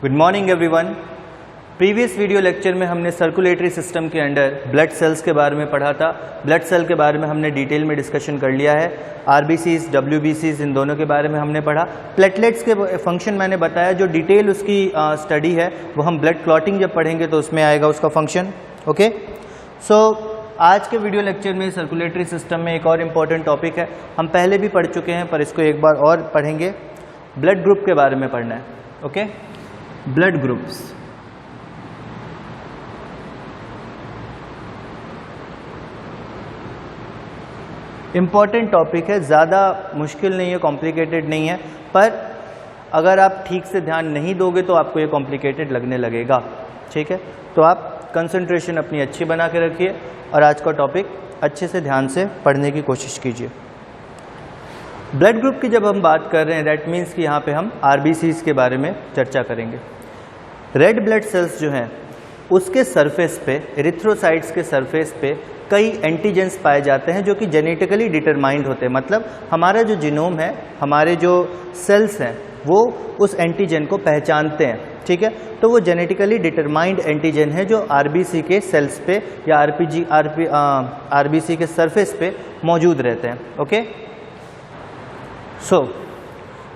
Good morning everyone. Previous video lecture में हमने circulatory system के अंडर ब्लड सेल्स के बारे में पढ़ा था। ब्लड सेल के बारे में हमने डिटेल में डिस्कशन कर लिया है। आरबीसीज, डब्ल्यूबीसीज, इन दोनों के बारे में हमने पढ़ा। प्लेटलेट्स के फंक्शन मैंने बताया, जो डिटेल उसकी स्टडी है वो हम ब्लड क्लॉटिंग जब पढ़ेंगे तो उसमें आएगा उसका फंक्शन। ओके, सो आज के वीडियो लेक्चर में सर्कुलेटरी सिस्टम में एक और इम्पॉर्टेंट टॉपिक है, हम पहले भी पढ़ चुके हैं पर इसको एक बार और पढ़ेंगे। ब्लड ग्रुप के बारे में पढ़ना है। Okay, blood groups. Important topic है, ज़्यादा मुश्किल नहीं है, कॉम्प्लिकेटेड नहीं है, पर अगर आप ठीक से ध्यान नहीं दोगे तो आपको ये कॉम्प्लिकेटेड लगने लगेगा। ठीक है, तो आप कंसंट्रेशन अपनी अच्छी बना के रखिए और आज का टॉपिक अच्छे से ध्यान से पढ़ने की कोशिश कीजिए। ब्लड ग्रुप की जब हम बात कर रहे हैं, दैट मीन्स कि यहाँ पे हम आरबीसीज के बारे में चर्चा करेंगे। रेड ब्लड सेल्स जो हैं उसके सरफेस पे, एरिथ्रोसाइट्स के सरफेस पे कई एंटीजेंस पाए जाते हैं जो कि जेनेटिकली डिटरमाइंड होते हैं। मतलब हमारा जो जीनोम है, हमारे जो सेल्स हैं वो उस एंटीजन को पहचानते हैं। ठीक है, तो वो जेनेटिकली डिटरमाइंड एंटीजन है जो आरबीसी के सेल्स पे या आरबीसी के सरफेस पे मौजूद रहते हैं। ओके, सो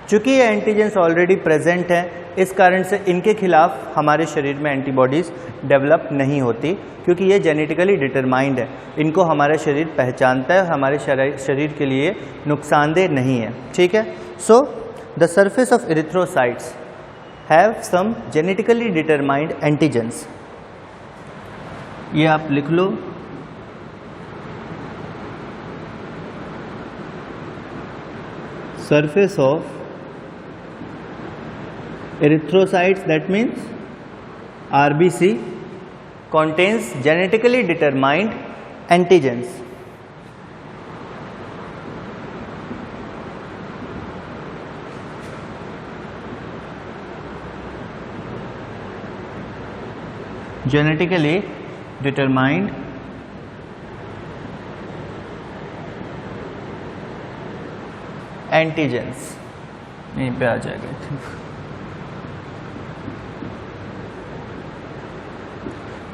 चूंकि ये एंटीजेंस ऑलरेडी प्रेजेंट हैं, इस कारण से इनके खिलाफ हमारे शरीर में एंटीबॉडीज़ डेवलप नहीं होती, क्योंकि ये जेनेटिकली डिटरमाइंड है। इनको हमारा शरीर पहचानता है और हमारे शरीर के लिए नुकसानदेह नहीं है। ठीक है, so the surface of erythrocytes have some genetically determined antigens. ये आप लिख लो, surface of erythrocytes, that means RBC, contains genetically determined antigens. Genetically determined antigens, यहीं पे आ जाएगा।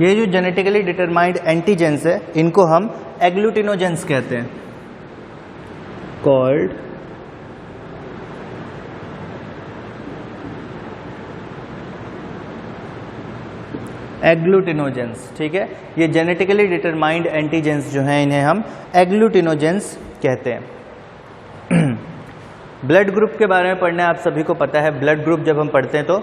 ये जो जेनेटिकली डिटरमाइंड एंटीजेंस है इनको हम एग्लूटिनोजेंस कहते हैं, कॉल्ड एग्लूटिनोजेंस। ठीक है, ये जेनेटिकली डिटरमाइंड एंटीजेंस जो हैं इन्हें हम एग्लूटिनोजेंस कहते हैं। ब्लड ग्रुप के बारे में पढ़ना है, आप सभी को पता है। ब्लड ग्रुप जब हम पढ़ते हैं तो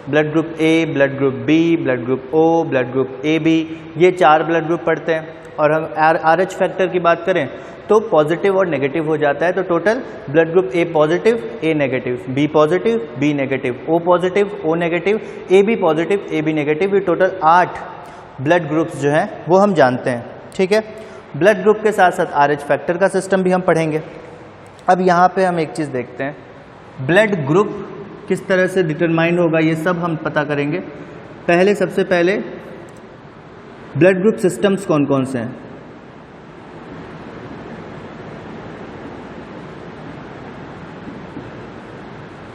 blood group A, blood group B, blood group O, blood group A B, ये 4 ब्लड ग्रुप पढ़ते हैं। और हम RH फैक्टर की बात करें तो पॉजिटिव और नेगेटिव हो जाता है। तो total blood group A positive, A negative, B positive, B negative, O positive, O negative, A B positive, A B negative, ये टोटल 8 ब्लड ग्रुप्स जो हैं वो हम जानते हैं। ठीक है, ब्लड ग्रुप के साथ साथ RH फैक्टर का सिस्टम भी हम पढ़ेंगे। अब यहाँ पे हम एक चीज़ देखते हैं, ब्लड ग्रुप किस तरह से डिटरमाइंड होगा ये सब हम पता करेंगे। पहले सबसे पहले ब्लड ग्रुप सिस्टम्स कौन कौन से हैं।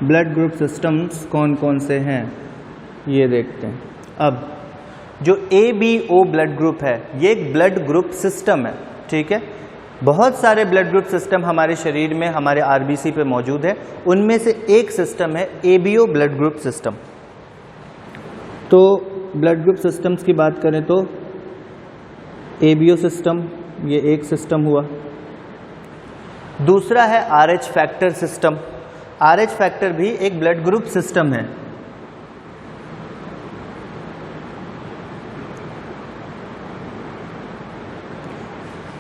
ब्लड ग्रुप सिस्टम्स कौन कौन से हैं ये देखते हैं। अब जो ABO ब्लड ग्रुप है ये एक ब्लड ग्रुप सिस्टम है। ठीक है, बहुत सारे ब्लड ग्रुप सिस्टम हमारे शरीर में, हमारे आरबीसी पे मौजूद है। उनमें से एक सिस्टम है ABO ब्लड ग्रुप सिस्टम। तो ब्लड ग्रुप सिस्टम्स की बात करें तो ABO सिस्टम, ये एक सिस्टम हुआ। दूसरा है RH factor system. RH factor भी एक ब्लड ग्रुप सिस्टम है।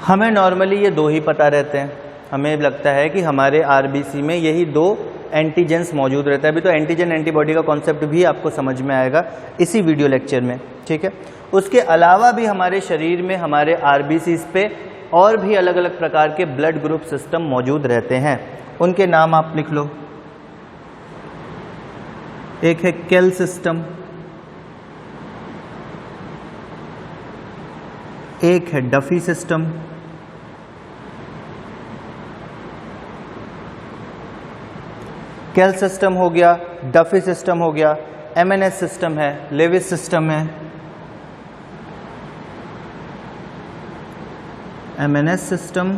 हमें नॉर्मली ये 2 ही पता रहते हैं। हमें लगता है कि हमारे आरबीसी में यही 2 एंटीजेंस मौजूद रहता है। अभी तो एंटीजन एंटीबॉडी का कॉन्सेप्ट भी आपको समझ में आएगा इसी वीडियो लेक्चर में। ठीक है, उसके अलावा भी हमारे शरीर में, हमारे आरबीसीज पे और भी अलग अलग प्रकार के ब्लड ग्रुप सिस्टम मौजूद रहते हैं। उनके नाम आप लिख लो। एक है केल सिस्टम, एक है डफी सिस्टम, केल सिस्टम हो गया, डफी सिस्टम हो गया, MNS सिस्टम है, लेविस सिस्टम है, MNS सिस्टम,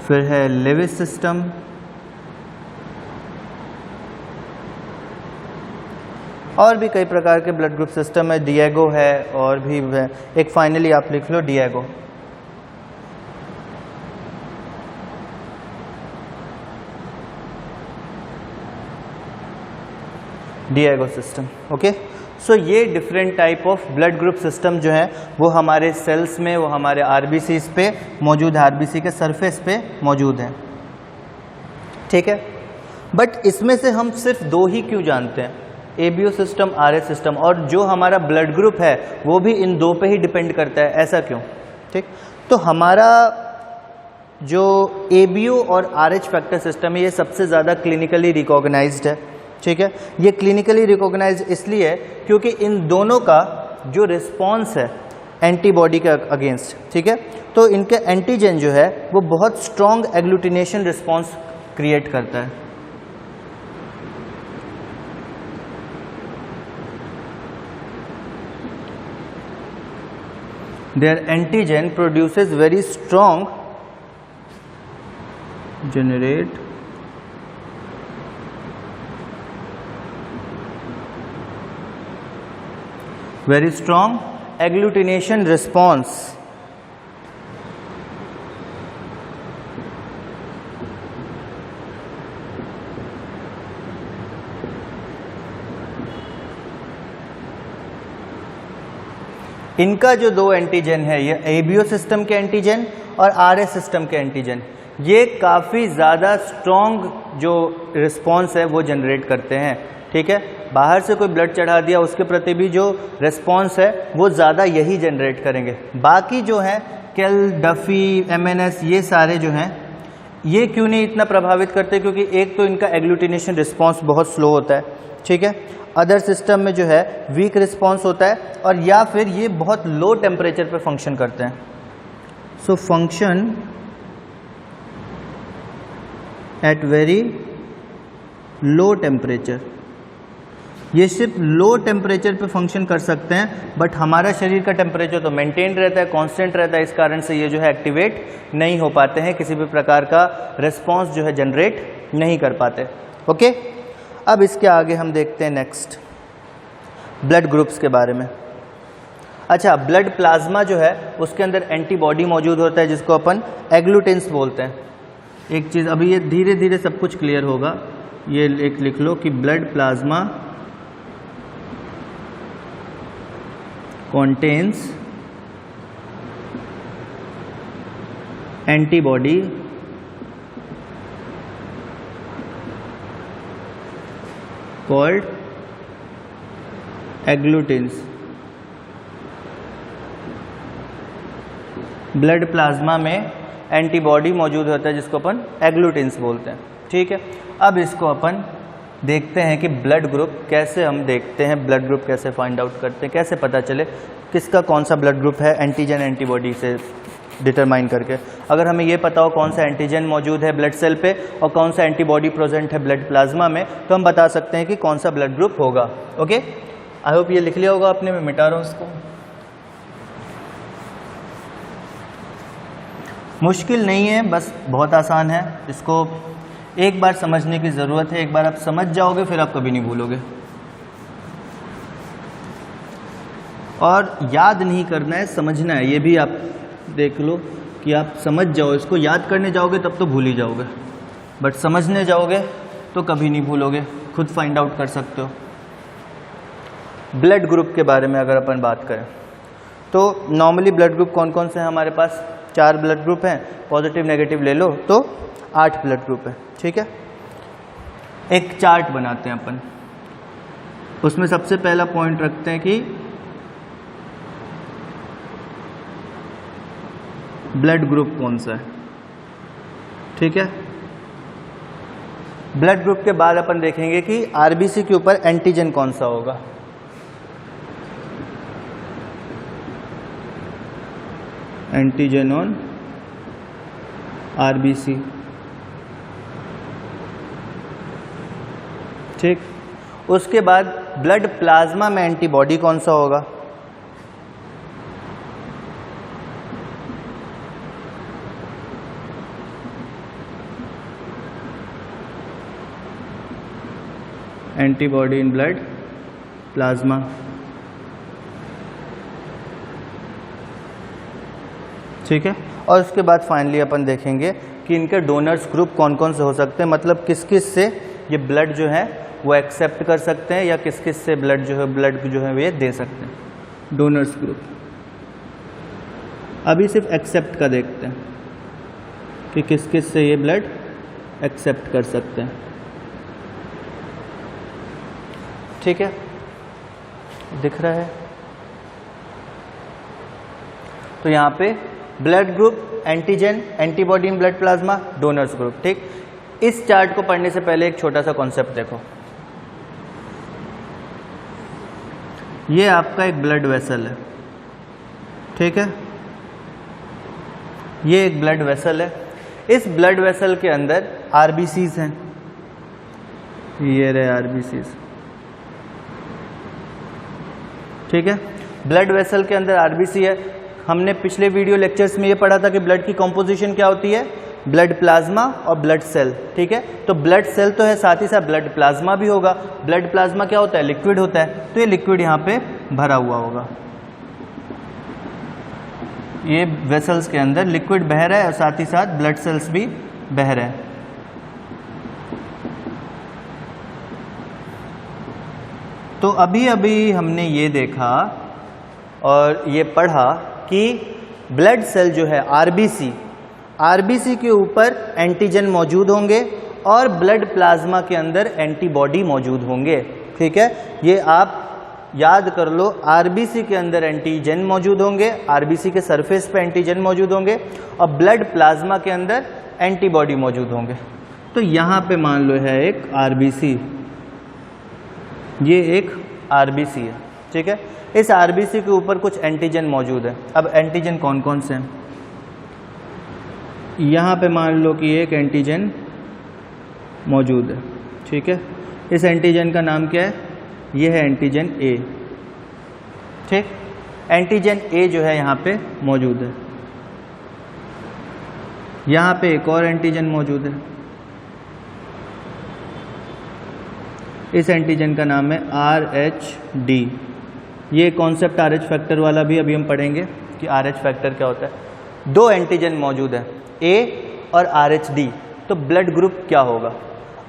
फिर है लेविस सिस्टम, और भी कई प्रकार के ब्लड ग्रुप सिस्टम है, डिएगो है और भी है। एक फाइनली आप लिख लो Diego. Diego system, okay. So ये different type of blood group system जो है वो हमारे सेल्स में, वो हमारे आरबीसीज पे मौजूद है, आरबीसी के सरफेस पे मौजूद है, ठीक है। बट इसमें से हम सिर्फ दो ही क्यों जानते हैं, एबीओ सिस्टम, आरएस सिस्टम, और जो हमारा ब्लड ग्रुप है वो भी इन दो पे ही डिपेंड करता है, ऐसा क्यों? ठीक, तो हमारा जो एबीओ और आरएच फैक्टर सिस्टम है ये सबसे ज़्यादा क्लिनिकली रिकॉग्नाइज्ड है, ठीक है। ये क्लिनिकली रिकॉग्नाइज्ड इसलिए है क्योंकि इन दोनों का जो रिस्पॉन्स है एंटीबॉडी के अगेंस्ट, ठीक है, तो इनके एंटीजन जो है वो बहुत स्ट्रॉन्ग एग्लूटिनेशन रिस्पॉन्स क्रिएट करता है। Their antigen produces very strong very strong agglutination response. इनका जो दो एंटीजन है, ये एबीओ सिस्टम के एंटीजन और आरएस सिस्टम के एंटीजन, ये काफ़ी ज़्यादा स्ट्रॉन्ग जो रिस्पॉन्स है वो जनरेट करते हैं, ठीक है। बाहर से कोई ब्लड चढ़ा दिया उसके प्रति भी जो रिस्पॉन्स है वो ज़्यादा यही जनरेट करेंगे। बाकी जो हैं केल, डफी, एमएनएस, ये सारे जो हैं ये क्यों नहीं इतना प्रभावित करते, क्योंकि एक तो इनका एग्लूटिनेशन रिस्पॉन्स बहुत स्लो होता है, ठीक है। अदर सिस्टम में जो है वीक रिस्पॉन्स होता है, और या फिर ये बहुत लो टेम्परेचर पे फंक्शन करते हैं। So function at very low temperature, ये सिर्फ लो टेम्परेचर पे फंक्शन कर सकते हैं, बट हमारा शरीर का टेम्परेचर तो मेंटेन रहता है, कांस्टेंट रहता है, इस कारण से ये जो है एक्टिवेट नहीं हो पाते हैं, किसी भी प्रकार का रिस्पॉन्स जो है जनरेट नहीं कर पाते, ओके। अब इसके आगे हम देखते हैं नेक्स्ट ब्लड ग्रुप्स के बारे में। अच्छा, ब्लड प्लाज्मा जो है उसके अंदर एंटीबॉडी मौजूद होता है जिसको अपन एग्लूटेंस बोलते हैं। एक चीज़ अभी ये धीरे धीरे सब कुछ क्लियर होगा, ये एक लिख लो कि blood plasma contains antibody called agglutins। Blood plasma में एंटीबॉडी मौजूद होता है जिसको अपन एग्लूटिन्स बोलते हैं, ठीक है। अब इसको अपन देखते हैं कि ब्लड ग्रुप कैसे हम देखते हैं, ब्लड ग्रुप कैसे फाइंड आउट करते हैं, कैसे पता चले किसका कौन सा ब्लड ग्रुप है एंटीजन एंटीबॉडी से डिटरमाइन करके। अगर हमें ये पता हो कौन सा एंटीजन मौजूद है ब्लड सेल पे और कौन सा एंटीबॉडी प्रेजेंट है ब्लड प्लाज्मा में, तो हम बता सकते हैं कि कौन सा ब्लड ग्रुप होगा, ओके। आई होप ये लिख लिया होगा आपने, मैं मिटा रहा हूँ इसको। मुश्किल नहीं है, बस बहुत आसान है, इसको एक बार समझने की ज़रूरत है। एक बार आप समझ जाओगे फिर आप कभी नहीं भूलोगे, और याद नहीं करना है, समझना है। ये भी आप देख लो कि आप समझ जाओ, इसको याद करने जाओगे तब तो भूल ही जाओगे, बट समझने जाओगे तो कभी नहीं भूलोगे, खुद फाइंड आउट कर सकते हो। ब्लड ग्रुप के बारे में अगर अपन बात करें तो नॉर्मली ब्लड ग्रुप कौन कौन से हैं हमारे पास? 4 ब्लड ग्रुप हैं, पॉजिटिव नेगेटिव ले लो तो 8 ब्लड ग्रुप है, ठीक है। एक चार्ट बनाते हैं अपन, उसमें सबसे पहला पॉइंट रखते हैं कि ब्लड ग्रुप कौन सा है, ठीक है। ब्लड ग्रुप के बाद अपन देखेंगे कि आरबीसी के ऊपर एंटीजन कौन सा होगा। एंटीजन ऑन आरबीसी, ठीक। उसके बाद ब्लड प्लाज्मा में एंटीबॉडी कौन सा होगा? Antibody in blood plasma. ठीक है। और उसके बाद फाइनली अपन देखेंगे कि इनके डोनर्स ग्रुप कौन कौन से हो सकते हैं, मतलब किस किस से ये ब्लड जो है वो एक्सेप्ट कर सकते हैं या किस किस से ब्लड जो है ये दे सकते हैं। डोनर्स ग्रुप अभी सिर्फ एक्सेप्ट का देखते हैं कि किस किस से ये ब्लड एक्सेप्ट कर सकते हैं। ठीक है, दिख रहा है? तो यहाँ पे blood group, antigen, antibody in blood plasma, donors group. ठीक। इस चार्ट को पढ़ने से पहले एक छोटा सा कॉन्सेप्ट देखो। ये आपका एक ब्लड वेसल है, ठीक है? ये एक ब्लड वेसल है। इस ब्लड वेसल के अंदर आरबीसीज हैं, ये रहे आरबीसीज, ठीक है? ब्लड वेसल के अंदर आरबीसी है। हमने पिछले वीडियो लेक्चर्स में ये पढ़ा था कि ब्लड की कॉम्पोजिशन क्या होती है, ब्लड प्लाज्मा और ब्लड सेल। ठीक है, तो ब्लड सेल तो है, साथ ही साथ ब्लड प्लाज्मा भी होगा। ब्लड प्लाज्मा क्या होता है? लिक्विड होता है। तो ये लिक्विड यहाँ पे भरा हुआ होगा, ये वेसल्स के अंदर लिक्विड बह रहा है और साथ ही साथ ब्लड सेल्स भी बह रहे हैं। तो अभी अभी हमने ये देखा और ये पढ़ा कि ब्लड सेल जो है आरबीसी के ऊपर एंटीजन मौजूद होंगे और ब्लड प्लाज्मा के अंदर एंटीबॉडी मौजूद होंगे। ठीक है, ये आप याद कर लो। आरबीसी के अंदर एंटीजन मौजूद होंगे, आरबीसी के सरफेस पे एंटीजन मौजूद होंगे और ब्लड प्लाज्मा के अंदर एंटीबॉडी मौजूद होंगे। तो यहाँ पे मान लो है एक आरबीसी, ये एक आरबीसी है। ठीक है, इस आरबीसी के ऊपर कुछ एंटीजन मौजूद है। अब एंटीजन कौन कौन से हैं? यहाँ पे मान लो कि एक एंटीजन मौजूद है। ठीक है, इस एंटीजन का नाम क्या है? ये है एंटीजन ए। ठीक, एंटीजन ए जो है यहाँ पे मौजूद है। यहाँ पे एक और एंटीजन मौजूद है, इस एंटीजन का नाम है RH-D। ये कॉन्सेप्ट RH फैक्टर वाला भी अभी हम पढ़ेंगे कि RH फैक्टर क्या होता है। दो एंटीजन मौजूद है, A और RH-D। तो ब्लड ग्रुप क्या होगा?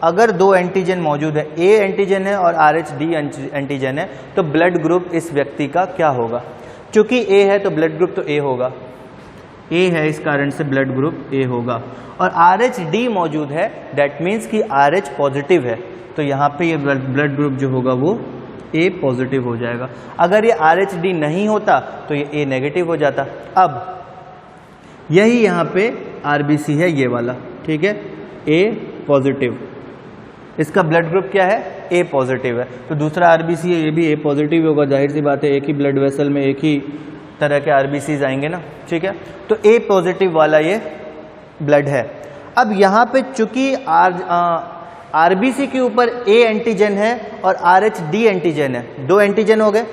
अगर दो एंटीजन मौजूद है, A एंटीजन है और RH-D एंटीजन है, तो ब्लड ग्रुप इस व्यक्ति का क्या होगा? क्योंकि A है तो ब्लड ग्रुप तो A होगा, A है इस कारण से ब्लड ग्रुप A होगा। और RH-D मौजूद है, दैट मीन्स कि RH पॉजिटिव है, तो यहाँ पे ये ब्लड ग्रुप जो होगा वो A पॉजिटिव हो जाएगा। अगर ये RH-D नहीं होता तो ये A नेगेटिव हो जाता। अब यही यहाँ पे RBC है, ये वाला। ठीक है, A पॉजिटिव, इसका ब्लड ग्रुप क्या है? A पॉजिटिव है। तो दूसरा RBC है, ये भी A पॉजिटिव होगा। जाहिर सी बात है, एक ही ब्लड वेसल में एक ही तरह के RBCs आएंगे ना। ठीक है, तो A पॉजिटिव वाला ये ब्लड है। अब यहाँ पे चूंकि RBC के ऊपर A एंटीजन है और RH-D एंटीजन है, दो एंटीजन हो गए।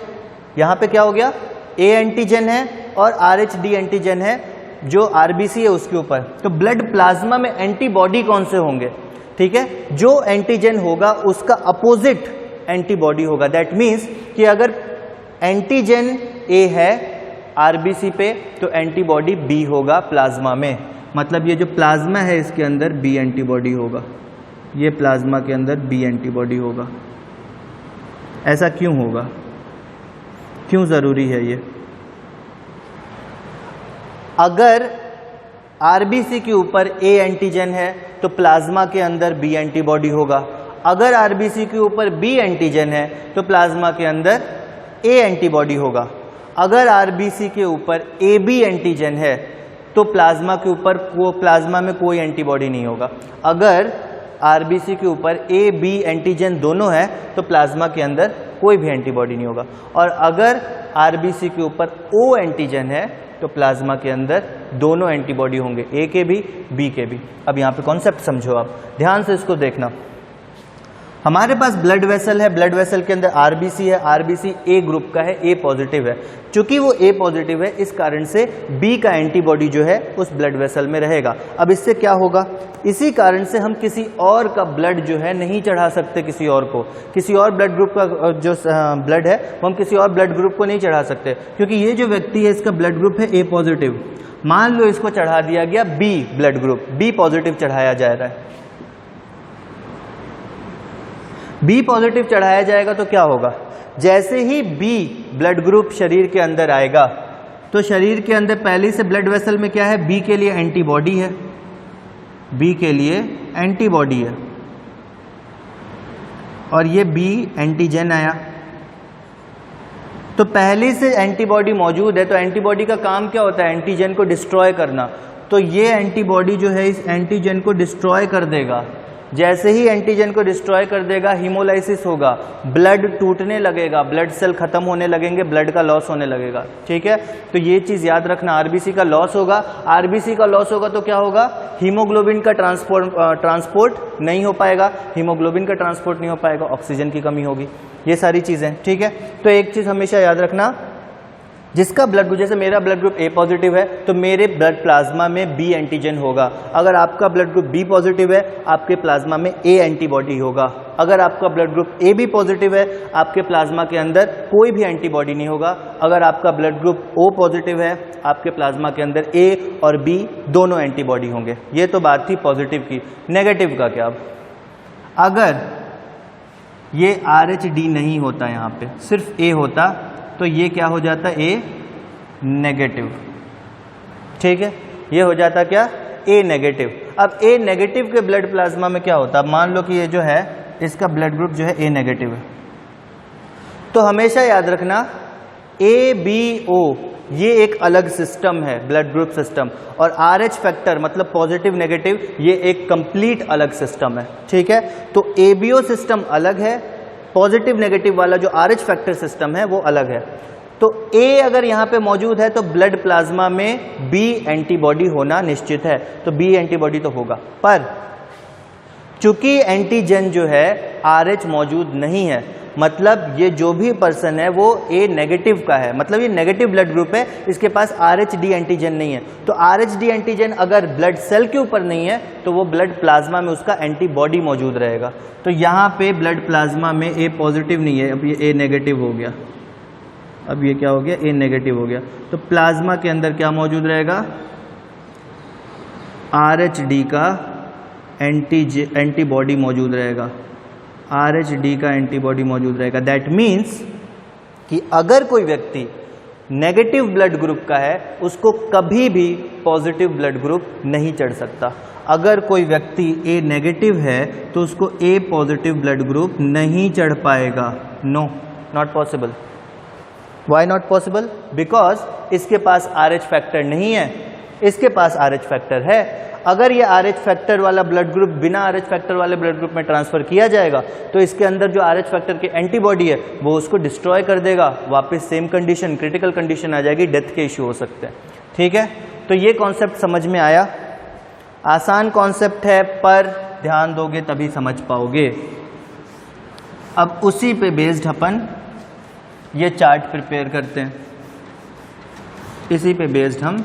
यहाँ पे क्या हो गया? A एंटीजन है और RH-D एंटीजन है जो RBC है उसके ऊपर। तो ब्लड प्लाज्मा में एंटीबॉडी कौन से होंगे? ठीक है, जो एंटीजन होगा उसका अपोजिट एंटीबॉडी होगा। दैट मीन्स कि अगर एंटीजन A है RBC पे तो एंटीबॉडी B होगा प्लाज्मा में। मतलब ये जो प्लाज्मा है इसके अंदर B एंटीबॉडी होगा, ये प्लाज्मा के अंदर B एंटीबॉडी होगा। ऐसा क्यों होगा? क्यों जरूरी है ये? अगर RBC के ऊपर A एंटीजन है तो प्लाज्मा के अंदर B एंटीबॉडी होगा। अगर RBC के ऊपर B एंटीजन है तो प्लाज्मा के अंदर A एंटीबॉडी होगा। अगर RBC के ऊपर AB एंटीजन है तो प्लाज्मा के ऊपर प्लाज्मा में कोई एंटीबॉडी नहीं होगा। अगर RBC के ऊपर A B एंटीजन दोनों है तो प्लाज्मा के अंदर कोई भी एंटीबॉडी नहीं होगा। और अगर RBC के ऊपर O एंटीजन है तो प्लाज्मा के अंदर दोनों एंटीबॉडी होंगे, A के भी B के भी। अब यहाँ पे कॉन्सेप्ट समझो, आप ध्यान से इसको देखना। हमारे पास ब्लड वेसल है, ब्लड वेसल के अंदर आरबीसी है, आरबीसी ए ग्रुप का है, ए पॉजिटिव है। चूंकि वो ए पॉजिटिव है इस कारण से बी का एंटीबॉडी जो है उस ब्लड वेसल में रहेगा। अब इससे क्या होगा, इसी कारण से हम किसी और का ब्लड जो है नहीं चढ़ा सकते किसी और को, किसी और ब्लड ग्रुप का जो ब्लड है वो हम किसी और ब्लड ग्रुप को नहीं चढ़ा सकते, क्योंकि ये जो व्यक्ति है इसका ब्लड ग्रुप है ए पॉजिटिव। मान लो इसको चढ़ा दिया गया B blood group, B positive चढ़ाया जा रहा है, बी पॉजिटिव चढ़ाया जाएगा तो क्या होगा, जैसे ही बी ब्लड ग्रुप शरीर के अंदर आएगा तो शरीर के अंदर पहले से ब्लड वेसल में क्या है, बी के लिए एंटीबॉडी है, बी के लिए एंटीबॉडी है, और ये बी एंटीजन आया। तो पहले से एंटीबॉडी मौजूद है, तो एंटीबॉडी का काम क्या होता है, एंटीजन को डिस्ट्रॉय करना। तो ये एंटीबॉडी जो है इस एंटीजन को डिस्ट्रॉय कर देगा। जैसे ही एंटीजन को डिस्ट्रॉय कर देगा हीमोलाइसिस होगा, ब्लड टूटने लगेगा, ब्लड सेल खत्म होने लगेंगे, ब्लड का लॉस होने लगेगा। ठीक है, तो ये चीज याद रखना, आरबीसी का लॉस होगा, आरबीसी का लॉस होगा तो क्या होगा, हीमोग्लोबिन का ट्रांसपोर्ट नहीं हो पाएगा, हीमोग्लोबिन का ट्रांसपोर्ट नहीं हो पाएगा, ऑक्सीजन की कमी होगी, ये सारी चीजें। ठीक है, तो एक चीज हमेशा याद रखना, जिसका ब्लड ग्रुप, जैसे मेरा ब्लड ग्रुप ए पॉजिटिव है तो मेरे ब्लड प्लाज्मा में बी एंटीजन होगा। अगर आपका ब्लड ग्रुप बी पॉजिटिव है आपके प्लाज्मा में ए एंटीबॉडी होगा। अगर आपका blood group A B positive है आपके प्लाज्मा के अंदर कोई भी एंटीबॉडी नहीं होगा। अगर आपका ब्लड ग्रुप ओ पॉजिटिव है आपके प्लाज्मा के अंदर ए और बी दोनों एंटीबॉडी होंगे। ये तो बात थी पॉजिटिव की। नेगेटिव का क्या, अगर ये RH-D नहीं होता, यहाँ पे सिर्फ ए होता तो ये क्या हो जाता, ए नेगेटिव। ठीक है, ये हो जाता क्या, ए नेगेटिव। अब ए नेगेटिव के ब्लड प्लाज्मा में क्या होता, अब मान लो कि ये जो है इसका ब्लड ग्रुप जो है ए नेगेटिव है, तो हमेशा याद रखना ABO ये एक अलग सिस्टम है, ब्लड ग्रुप सिस्टम, और RH फैक्टर मतलब पॉजिटिव नेगेटिव ये एक कंप्लीट अलग सिस्टम है। ठीक है, तो ABO सिस्टम अलग है, पॉजिटिव नेगेटिव वाला जो RH फैक्टर सिस्टम है वो अलग है। तो A अगर यहाँ पे मौजूद है तो ब्लड प्लाज्मा में B एंटीबॉडी होना निश्चित है, तो B एंटीबॉडी तो होगा। पर चूंकि एंटीजन जो है RH मौजूद नहीं है, मतलब ये जो भी पर्सन है वो A नेगेटिव का है, मतलब ये नेगेटिव ब्लड ग्रुप है, इसके पास RH-D एंटीजन नहीं है। तो RH-D एंटीजन अगर ब्लड सेल के ऊपर नहीं है तो वो ब्लड प्लाज्मा में उसका एंटीबॉडी मौजूद रहेगा। तो यहाँ पे ब्लड प्लाज्मा में A पॉजिटिव नहीं है, अब ये A नेगेटिव हो गया, अब ये क्या हो गया, A नेगेटिव हो गया। तो प्लाज्मा के अंदर क्या मौजूद रहेगा, RH-D का एंटीबॉडी मौजूद रहेगा, RH-D का एंटीबॉडी मौजूद रहेगा। दैट मीन्स कि अगर कोई व्यक्ति नेगेटिव ब्लड ग्रुप का है उसको कभी भी पॉजिटिव ब्लड ग्रुप नहीं चढ़ सकता। अगर कोई व्यक्ति A नेगेटिव है तो उसको A पॉजिटिव ब्लड ग्रुप नहीं चढ़ पाएगा। No, not possible. Why not possible? Because इसके पास RH फैक्टर नहीं है, इसके पास RH फैक्टर है। अगर ये RH फैक्टर वाला ब्लड ग्रुप बिना RH फैक्टर वाले ब्लड ग्रुप में ट्रांसफर किया जाएगा तो इसके अंदर जो RH फैक्टर की एंटीबॉडी है वो उसको डिस्ट्रॉय कर देगा, वापस सेम कंडीशन, क्रिटिकल कंडीशन आ जाएगी, डेथ के इश्यू हो सकते हैं। ठीक है, तो ये कॉन्सेप्ट समझ में आया। आसान कॉन्सेप्ट है पर ध्यान दोगे तभी समझ पाओगे। अब उसी पे बेस्ड अपन ये चार्ट प्रिपेयर करते हैं, इसी पे बेस्ड हम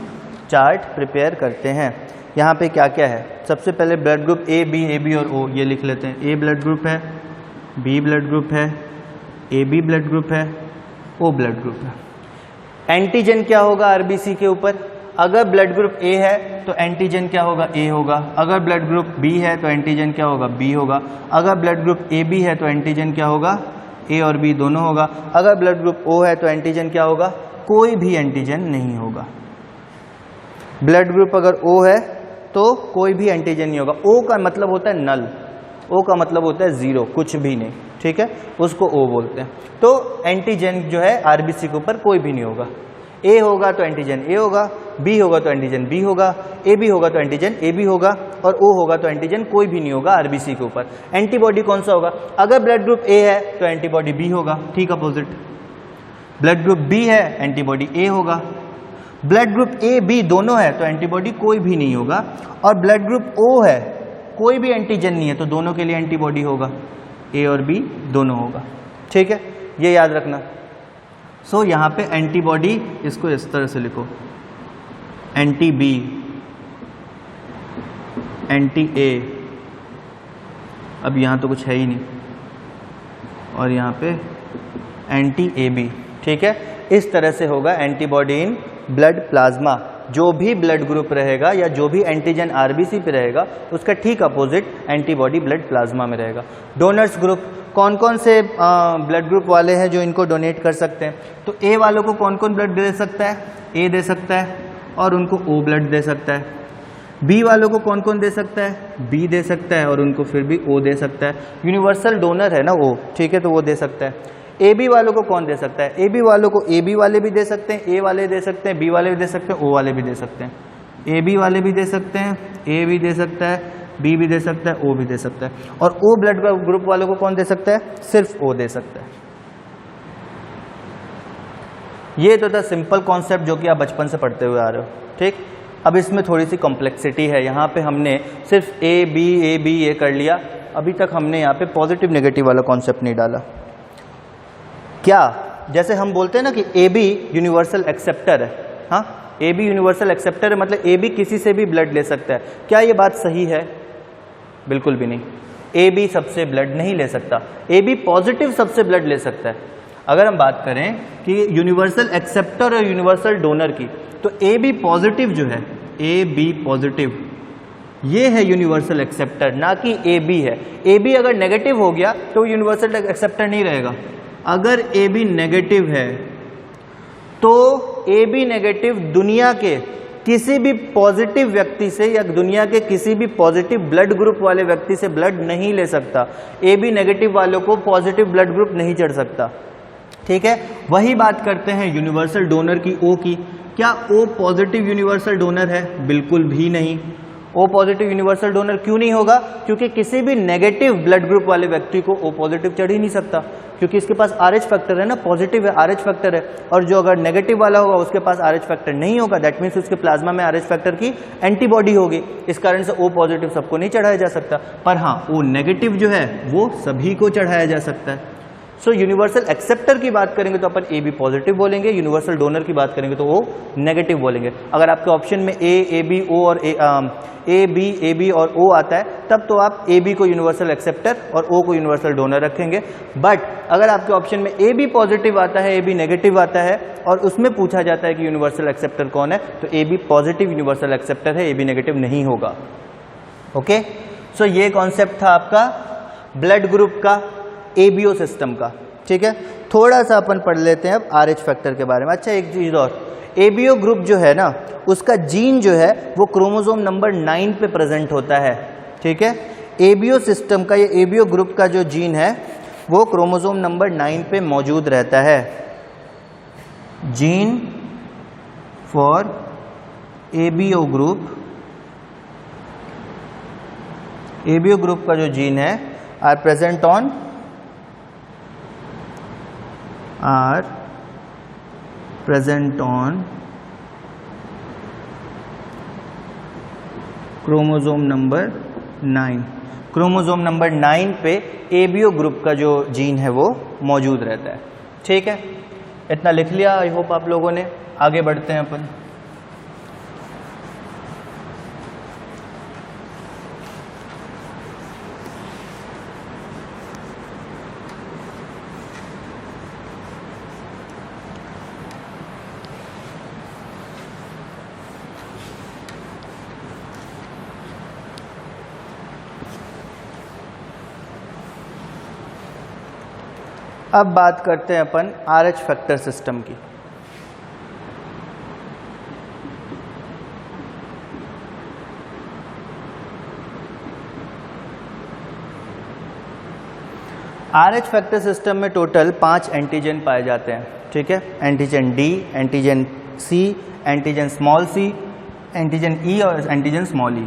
चार्ट प्रिपेयर करते हैं। यहाँ पे क्या क्या है, सबसे पहले ब्लड ग्रुप ए बी और ओ ये लिख लेते हैं। ए ब्लड ग्रुप है, बी ब्लड ग्रुप है, ए बी ब्लड ग्रुप है, ओ ब्लड ग्रुप है। एंटीजन क्या होगा आरबीसी के ऊपर, अगर ब्लड ग्रुप ए है तो एंटीजन क्या होगा, ए होगा। अगर ब्लड ग्रुप बी है तो एंटीजन क्या होगा, बी होगा। अगर ब्लड ग्रुप ए बी है तो एंटीजन क्या होगा, ए और बी दोनों होगा। अगर ब्लड ग्रुप ओ है तो एंटीजन क्या होगा, कोई भी एंटीजन नहीं होगा। ब्लड ग्रुप अगर ओ है तो कोई भी एंटीजन नहीं होगा। ओ का मतलब होता है नल, ओ का मतलब होता है जीरो, कुछ भी नहीं। ठीक है, उसको ओ बोलते हैं। तो एंटीजन जो है आरबीसी के ऊपर कोई भी नहीं होगा। ए होगा तो एंटीजन ए होगा, बी होगा तो एंटीजन बी होगा, ए बी होगा तो एंटीजन ए बी होगा, और ओ होगा तो एंटीजन कोई भी नहीं होगा आरबीसी के ऊपर। एंटीबॉडी कौन सा होगा, अगर ब्लड ग्रुप ए है तो एंटीबॉडी बी होगा, ठीक अपोजिट। ब्लड ग्रुप बी है एंटीबॉडी ए होगा। ब्लड ग्रुप ए बी दोनों है तो एंटीबॉडी कोई भी नहीं होगा। और ब्लड ग्रुप ओ है, कोई भी एंटीजन नहीं है तो दोनों के लिए एंटीबॉडी होगा। ए और बी दोनों होगा, ठीक है, ये याद रखना। सो यहाँ पे एंटीबॉडी इसको इस तरह से लिखो, एंटी बी, एंटी ए, अब यहाँ तो कुछ है ही नहीं, और यहाँ पे एंटी ए बी, ठीक है। इस तरह से होगा एंटीबॉडी इन ब्लड प्लाज्मा। जो भी ब्लड ग्रुप रहेगा या जो भी एंटीजन आरबीसी पे रहेगा उसका ठीक अपोजिट एंटीबॉडी ब्लड प्लाज्मा में रहेगा। डोनर्स ग्रुप, कौन कौन से ब्लड ग्रुप वाले हैं जो इनको डोनेट कर सकते हैं? तो ए वालों को कौन कौन ब्लड दे सकता है? ए दे सकता है और उनको ओ ब्लड दे सकता है। बी वालों को कौन कौन दे सकता है? बी दे सकता है और उनको फिर भी ओ दे सकता है। यूनिवर्सल डोनर है ना ओ, ठीक है, तो वो दे सकता है। ए बी वालों को कौन दे सकता है? ए बी वालों को ए बी वाले भी दे सकते हैं, ए वाले दे सकते हैं, बी वाले भी दे सकते हैं, ओ वाले भी दे सकते हैं। ए बी वाले भी दे सकते हैं, ए भी दे सकता है, बी भी दे सकता है, ओ भी दे सकता है। और ओ ब्लड ग्रुप वालों को कौन दे सकता है? सिर्फ ओ दे सकता है। ये तो था सिंपल कॉन्सेप्ट जो कि आप बचपन से पढ़ते हुए आ रहे हो, ठीक। अब इसमें थोड़ी सी कॉम्प्लेक्सिटी है। यहाँ पे हमने सिर्फ ए बी ये कर लिया, अभी तक हमने यहाँ पे पॉजिटिव नेगेटिव वाला कॉन्सेप्ट नहीं डाला। क्या, जैसे हम बोलते हैं ना कि ए बी यूनिवर्सल एक्सेप्टर है, हाँ, ए बी यूनिवर्सल एक्सेप्टर है, मतलब ए बी किसी से भी ब्लड ले सकता है। क्या ये बात सही है? बिल्कुल भी नहीं। ए बी सबसे ब्लड नहीं ले सकता, ए बी पॉजिटिव सबसे ब्लड ले सकता है। अगर हम बात करें कि यूनिवर्सल एक्सेप्टर और यूनिवर्सल डोनर की, तो ए बी पॉजिटिव जो है, ए बी पॉजिटिव ये है यूनिवर्सल एक्सेप्टर, ना कि ए बी है। ए बी अगर नेगेटिव हो गया तो यूनिवर्सल एक्सेप्टर नहीं रहेगा। अगर ए बी नेगेटिव है तो ए बी नेगेटिव दुनिया के किसी भी पॉजिटिव व्यक्ति से या दुनिया के किसी भी पॉजिटिव ब्लड ग्रुप वाले व्यक्ति से ब्लड नहीं ले सकता। ए बी नेगेटिव वालों को पॉजिटिव ब्लड ग्रुप नहीं चढ़ सकता, ठीक है। वही बात करते हैं यूनिवर्सल डोनर की, ओ की। क्या ओ पॉजिटिव यूनिवर्सल डोनर है? बिल्कुल भी नहीं। ओ पॉजिटिव यूनिवर्सल डोनर क्यों नहीं होगा? क्योंकि किसी भी नेगेटिव ब्लड ग्रुप वाले व्यक्ति को ओ पॉजिटिव चढ़ ही नहीं सकता, क्योंकि इसके पास आरएच फैक्टर है ना, पॉजिटिव है, आरएच फैक्टर है। और जो अगर नेगेटिव वाला होगा उसके पास आरएच फैक्टर नहीं होगा, दैट मीन्स उसके प्लाज्मा में आरएच फैक्टर की एंटीबॉडी होगी। इस कारण से ओ पॉजिटिव सबको नहीं चढ़ाया जा सकता, पर हाँ ओ नेगेटिव जो है वो सभी को चढ़ाया जा सकता है। सो यूनिवर्सल एक्सेप्टर की बात करेंगे तो अपन ए बी पॉजिटिव बोलेंगे, यूनिवर्सल डोनर की बात करेंगे तो ओ नेगेटिव बोलेंगे। अगर आपके ऑप्शन में ए बी ओ और ए बी और ओ आता है तब तो आप ए बी को यूनिवर्सल एक्सेप्टर और ओ को यूनिवर्सल डोनर रखेंगे। बट अगर आपके ऑप्शन में ए बी पॉजिटिव आता है, ए बी नेगेटिव आता है और उसमें पूछा जाता है कि यूनिवर्सल एक्सेप्टर कौन है, तो A B positive universal acceptor है, ए बी नेगेटिव नहीं होगा। ओके, सो ये कॉन्सेप्ट था आपका ब्लड ग्रुप का, एबीओ सिस्टम का, ठीक है। थोड़ा सा अपन पढ़ लेते हैं अब आरएच फैक्टर के बारे में। अच्छा, एक चीज और, एबीओ ग्रुप जो है ना उसका जीन जो है वो क्रोमोसोम नंबर 9 पे प्रेजेंट होता है, ठीक है। एबीओ सिस्टम का, ये एबीओ ग्रुप का जो जीन है वो क्रोमोसोम नंबर 9 पे मौजूद रहता है। Gene for ABO group, ABO group का जो जीन है are present on chromosome number 9। Chromosome number 9 पे एबीओ ग्रुप का जो जीन है वो मौजूद रहता है, ठीक है। इतना लिख लिया आई होप आप लोगों ने। आगे बढ़ते हैं अपन। अब बात करते हैं अपन आरएच फैक्टर सिस्टम की। आरएच फैक्टर सिस्टम में टोटल 5 एंटीजन पाए जाते हैं, ठीक है। एंटीजन डी, एंटीजन सी, एंटीजन स्मॉल सी, एंटीजन ई और एंटीजन स्मॉल ई।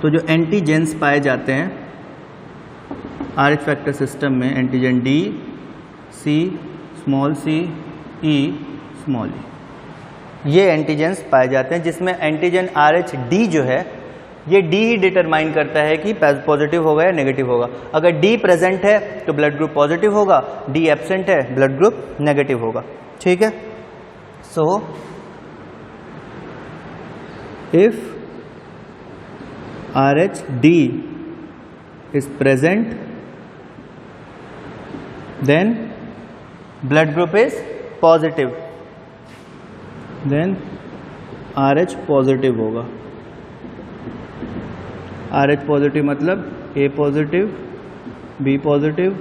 तो जो एंटीजेंस पाए जाते हैं आरएच फैक्टर सिस्टम में, एंटीजन डी, सी, स्मॉल सी, ई, स्मॉल ई, ये एंटीजेंस पाए जाते हैं, जिसमें एंटीजन आरएच डी जो है ये डी ही डिटरमाइन करता है कि पॉजिटिव होगा या नेगेटिव होगा। अगर डी प्रेजेंट है तो ब्लड ग्रुप पॉजिटिव होगा, डी एब्सेंट है ब्लड ग्रुप नेगेटिव होगा। ठीक है, so if RH D is present, then blood group is positive, then RH positive होगा। RH पॉजिटिव मतलब A positive, B positive,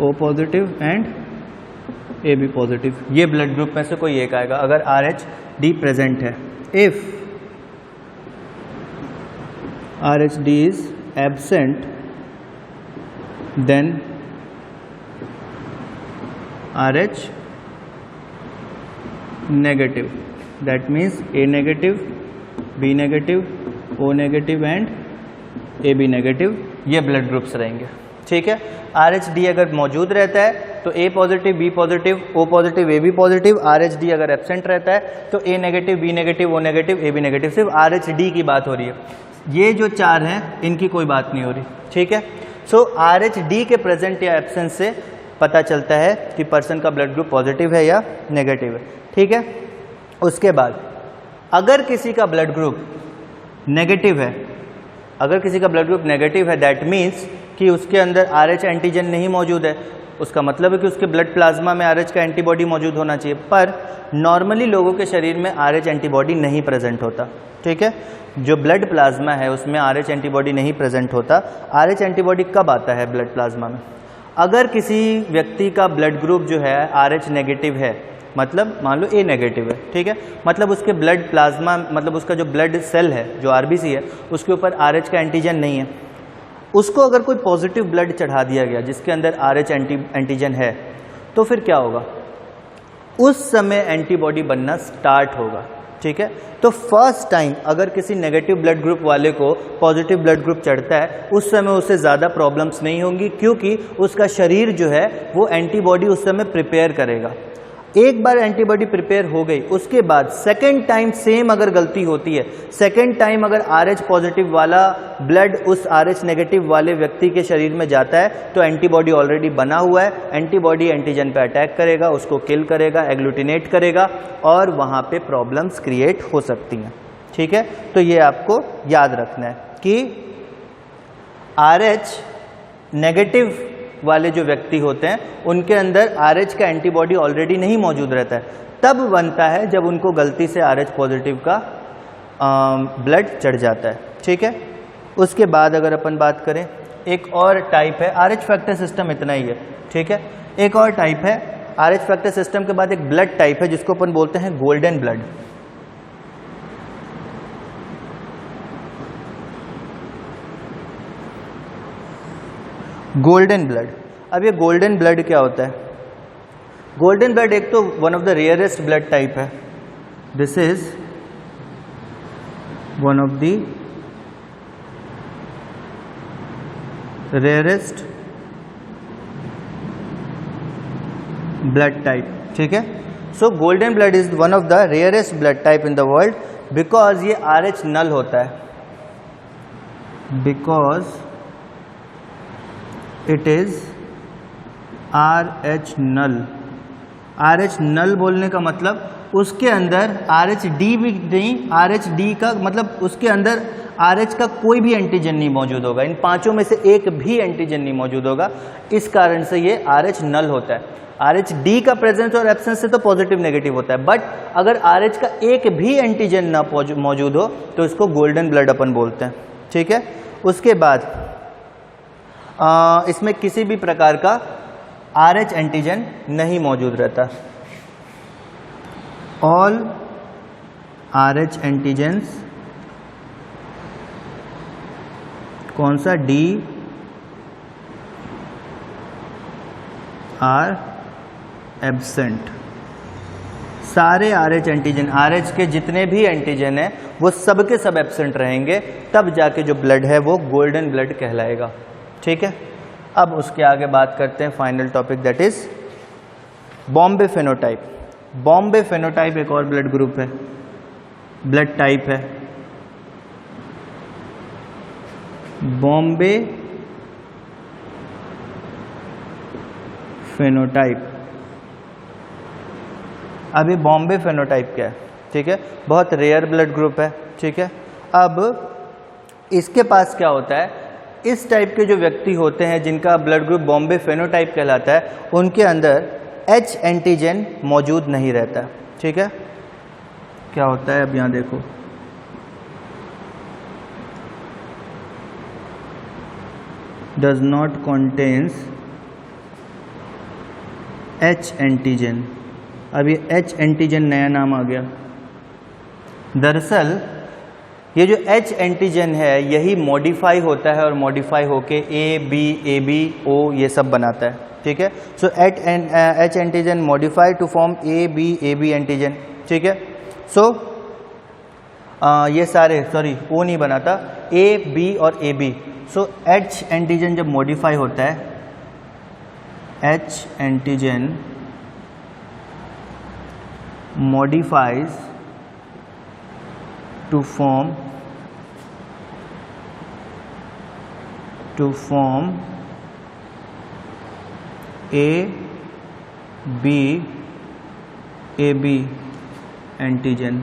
O positive and AB positive. ये blood group में से कोई एक आएगा अगर RH D प्रेजेंट है। If RH D is absent, then RH negative, that means A negative, B negative, O negative and AB negative, ये blood groups रहेंगे। ठीक है, RH D अगर मौजूद रहता है तो A positive, B positive, O positive, AB positive. RH D अगर एब्सेंट रहता है तो A negative, B negative, O negative, AB negative. सिर्फ RH D की बात हो रही है, ये जो चार हैं इनकी कोई बात नहीं हो रही। ठीक है, सो RH D के प्रेजेंट या एब्सेंस से पता चलता है कि पर्सन का ब्लड ग्रुप पॉजिटिव है या नेगेटिव है। ठीक है, उसके बाद अगर किसी का ब्लड ग्रुप नेगेटिव है, अगर किसी का ब्लड ग्रुप नेगेटिव है, दैट मीन्स कि उसके अंदर RH एंटीजन नहीं मौजूद है। उसका मतलब है कि उसके ब्लड प्लाज्मा में RH का एंटीबॉडी मौजूद होना चाहिए, पर नॉर्मली लोगों के शरीर में RH एंटीबॉडी नहीं प्रेजेंट होता। ठीक है, जो ब्लड प्लाज्मा है उसमें RH एंटीबॉडी नहीं प्रेजेंट होता। RH एंटीबॉडी कब आता है ब्लड प्लाज्मा में? अगर किसी व्यक्ति का ब्लड ग्रुप जो है RH नेगेटिव है, मतलब मान लो A नेगेटिव है। ठीक है, मतलब उसके ब्लड प्लाज्मा, मतलब उसका जो ब्लड सेल है, जो RBC है, उसके ऊपर RH का एंटीजन नहीं है। उसको अगर कोई पॉजिटिव ब्लड चढ़ा दिया गया जिसके अंदर RH एंटीजन है, तो फिर क्या होगा? उस समय एंटीबॉडी बनना स्टार्ट होगा। ठीक है, तो फर्स्ट टाइम अगर किसी नेगेटिव ब्लड ग्रुप वाले को पॉजिटिव ब्लड ग्रुप चढ़ता है, उस समय उसे ज़्यादा प्रॉब्लम्स नहीं होंगी, क्योंकि उसका शरीर जो है वो एंटीबॉडी उस समय प्रिपेयर करेगा। एक बार एंटीबॉडी प्रिपेयर हो गई, उसके बाद सेकेंड टाइम सेम अगर गलती होती है, सेकेंड टाइम अगर RH पॉजिटिव वाला ब्लड उस RH नेगेटिव वाले व्यक्ति के शरीर में जाता है, तो एंटीबॉडी ऑलरेडी बना हुआ है, एंटीबॉडी एंटीजन पे अटैक करेगा, उसको किल करेगा, एग्लूटिनेट करेगा और वहाँ पे प्रॉब्लम्स क्रिएट हो सकती हैं। ठीक है, तो ये आपको याद रखना है कि RH नेगेटिव वाले जो व्यक्ति होते हैं उनके अंदर RH का एंटीबॉडी ऑलरेडी नहीं मौजूद रहता है, तब बनता है जब उनको गलती से RH पॉजिटिव का ब्लड चढ़ जाता है। ठीक है, उसके बाद अगर अपन बात करें, एक और टाइप है, RH फैक्टर सिस्टम इतना ही है। ठीक है, एक और टाइप है RH फैक्टर सिस्टम के बाद एक ब्लड टाइप है जिसको अपन बोलते हैं गोल्डन ब्लड। Golden blood. अब ये गोल्डन ब्लड क्या होता है? गोल्डन ब्लड एक तो one of the rarest blood type है। This is one of the rarest blood type. ठीक है, so golden blood is one of the rarest blood type in the world because ये RH null होता है, because it is RH null. RH null बोलने का मतलब उसके अंदर RH D भी नहीं, RH D का मतलब उसके अंदर RH का कोई भी एंटीजन नहीं मौजूद होगा, इन पांचों में से एक भी एंटीजन नहीं मौजूद होगा। इस कारण से ये RH नल होता है। RH D का प्रेजेंस और एब्सेंस से तो पॉजिटिव नेगेटिव होता है, बट अगर RH का एक भी एंटीजन ना मौजूद हो तो इसको गोल्डन ब्लड अपन बोलते हैं। ठीक है, उसके बाद इसमें किसी भी प्रकार का RH एंटीजन नहीं मौजूद रहता। ऑल RH एंटीजेंस, कौन सा? D are absent. सारे RH एंटीजन, RH के जितने भी एंटीजन हैं वो सब के सब एब्सेंट रहेंगे, तब जाके जो ब्लड है वो गोल्डन ब्लड कहलाएगा। ठीक है, अब उसके आगे बात करते हैं final topic, that is Bombay phenotype. Bombay phenotype एक और ब्लड ग्रुप है, ब्लड टाइप है। बॉम्बे फेनोटाइप। अभी बॉम्बे फेनोटाइप क्या है, ठीक है, बहुत रेयर ब्लड ग्रुप है, ठीक है। अब इसके पास क्या होता है, इस टाइप के जो व्यक्ति होते हैं जिनका ब्लड ग्रुप बॉम्बे फेनोटाइप कहलाता है, उनके अंदर H एंटीजन मौजूद नहीं रहता, ठीक है। क्या होता है अब यहाँ देखो, does not contains H antigen. अब ये H एंटीजन नया नाम आ गया। दरअसल ये जो H एंटीजन है यही मॉडिफाई होता है और मॉडिफाई होके AB O ये सब बनाता है, ठीक है। So H antigen modify to form AB antigen, ठीक है। सो ये सारे सॉरी O नहीं बनाता, A B और AB। सो H एंटीजन जब मॉडिफाई होता है, H antigen modifies to form AB antigen.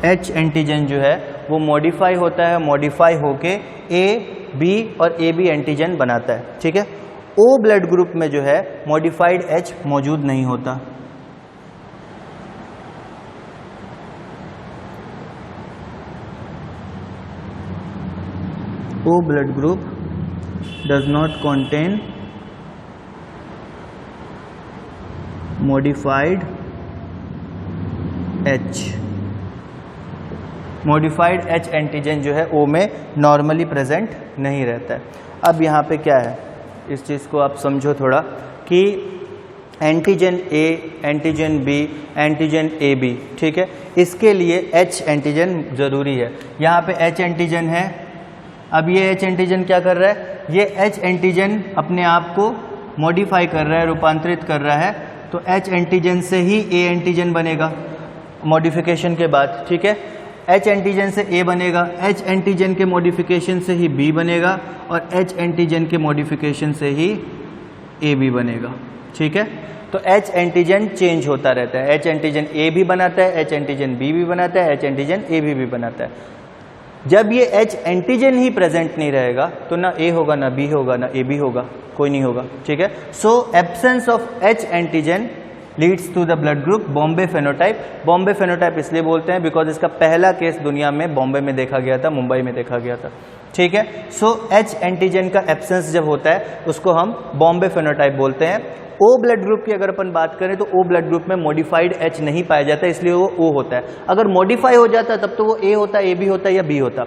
H antigen जो है वो मॉडिफाई होता है, मॉडिफाई होके A B और AB एंटीजन बनाता है, ठीक है। O ब्लड ग्रुप में जो है मॉडिफाइड H मौजूद नहीं होता। O blood group does not contain modified H। Modified H antigen जो है O में नॉर्मली प्रेजेंट नहीं रहता है। अब यहाँ पे क्या है, इस चीज़ को आप समझो थोड़ा कि antigen A, antigen B, antigen AB, ठीक है, इसके लिए H एंटीजन ज़रूरी है। यहाँ पे H एंटीजन है। अब ये H एंटीजन क्या कर रहा है, ये H एंटीजन अपने आप को मॉडिफाई कर रहा है, रूपांतरित कर रहा है, तो H एंटीजन से ही A एंटीजन बनेगा मॉडिफिकेशन के बाद, ठीक है। H एंटीजन से A बनेगा, H एंटीजन के मॉडिफिकेशन से ही B बनेगा और H एंटीजन के मॉडिफिकेशन से ही AB बनेगा, ठीक है। तो H एंटीजन चेंज होता रहता है, H एंटीजन A भी बनाता है, H एंटीजन B भी बनाता है, H एंटीजन AB भी बनाता है। जब ये H एंटीजन ही प्रेजेंट नहीं रहेगा तो ना A होगा, ना B होगा, ना AB होगा, कोई नहीं होगा, ठीक है। So absence of H antigen leads to the blood group Bombay phenotype. Bombay phenotype इसलिए बोलते हैं बिकॉज इसका पहला केस दुनिया में बॉम्बे में देखा गया था, मुंबई में देखा गया था, ठीक है। सो H एंटीजन का एब्सेंस जब होता है उसको हम बॉम्बे फेनोटाइप बोलते हैं। O ब्लड ग्रुप की अगर अपन बात करें तो O ब्लड ग्रुप में मॉडिफाइड H नहीं पाया जाता, इसलिए वो O होता है। अगर मॉडिफाई हो जाता तब तो वो A होता, AB होता या B होता।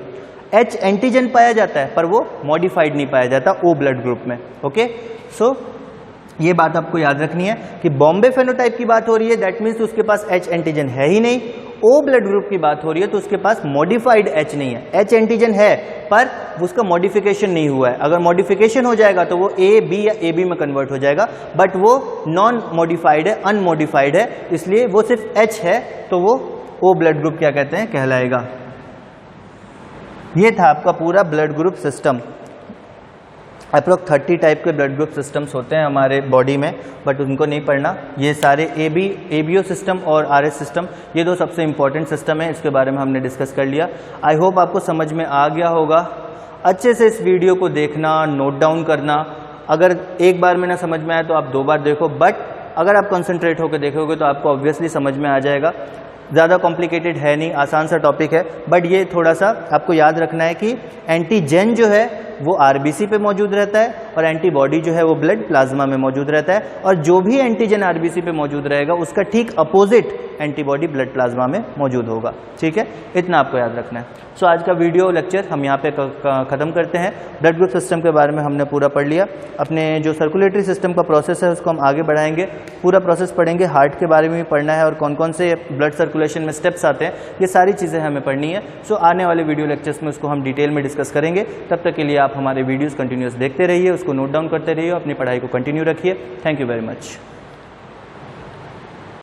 H एंटीजन पाया जाता है पर वो मॉडिफाइड नहीं पाया जाता O ब्लड ग्रुप में, ओके। सो ये बात आपको याद रखनी है कि बॉम्बे फेनोटाइप की बात हो रही है, दैट मीन्स उसके पास H एंटीजन है ही नहीं। O ब्लड ग्रुप की बात हो रही है तो उसके पास मॉडिफाइड H नहीं है, H एंटीजन है पर उसका मॉडिफिकेशन नहीं हुआ है। अगर मॉडिफिकेशन हो जाएगा तो वो A, B या AB में कन्वर्ट हो जाएगा, बट वो नॉन मॉडिफाइड है, अनमॉडिफाइड है, इसलिए वो सिर्फ H है, तो वो O ब्लड ग्रुप क्या कहते हैं, कहलाएगा। ये था आपका पूरा blood group system. Approx 30 type के ब्लड ग्रुप सिस्टम्स होते हैं हमारे बॉडी में, बट उनको नहीं पढ़ना। ये सारे ABO सिस्टम और RS सिस्टम, ये दो सबसे इंपॉर्टेंट सिस्टम है, इसके बारे में हमने डिस्कस कर लिया। आई होप आपको समझ में आ गया होगा। अच्छे से इस वीडियो को देखना, नोट डाउन करना। अगर एक बार में ना समझ में आया तो आप 2 बार देखो, बट अगर आप कंसंट्रेट होकर देखोगे तो आपको ऑब्वियसली समझ में आ जाएगा। ज़्यादा कॉम्प्लिकेटेड है नहीं, आसान सा टॉपिक है, बट ये थोड़ा सा आपको याद रखना है कि एंटीजन जो है वो RBC पे मौजूद रहता है और एंटीबॉडी जो है वो ब्लड प्लाज्मा में मौजूद रहता है, और जो भी एंटीजन RBC पे मौजूद रहेगा उसका ठीक अपोजिट एंटीबॉडी ब्लड प्लाज्मा में मौजूद होगा, ठीक है। इतना आपको याद रखना है। सो आज का वीडियो लेक्चर हम यहाँ पे ख़त्म करते हैं। ब्लड ग्रुप सिस्टम के बारे में हमने पूरा पढ़ लिया। अपने जो सर्कुलेटरी सिस्टम का प्रोसेस है उसको हम आगे बढ़ाएंगे, पूरा प्रोसेस पढ़ेंगे। हार्ट के बारे में भी पढ़ना है और कौन कौन से ब्लड सर्कुलेशन में स्टेप्स आते हैं, ये सारी चीज़ें हमें पढ़नी है। सो आने वाले वीडियो लेक्चर्स में उसको हम डिटेल में डिस्कस करेंगे। तब तक के लिए आप हमारे वीडियोज़ कंटिन्यूस देखते रहिए, उसको नोट डाउन करते रहिए, अपनी पढ़ाई को कंटिन्यू रखिए। Thank you very much.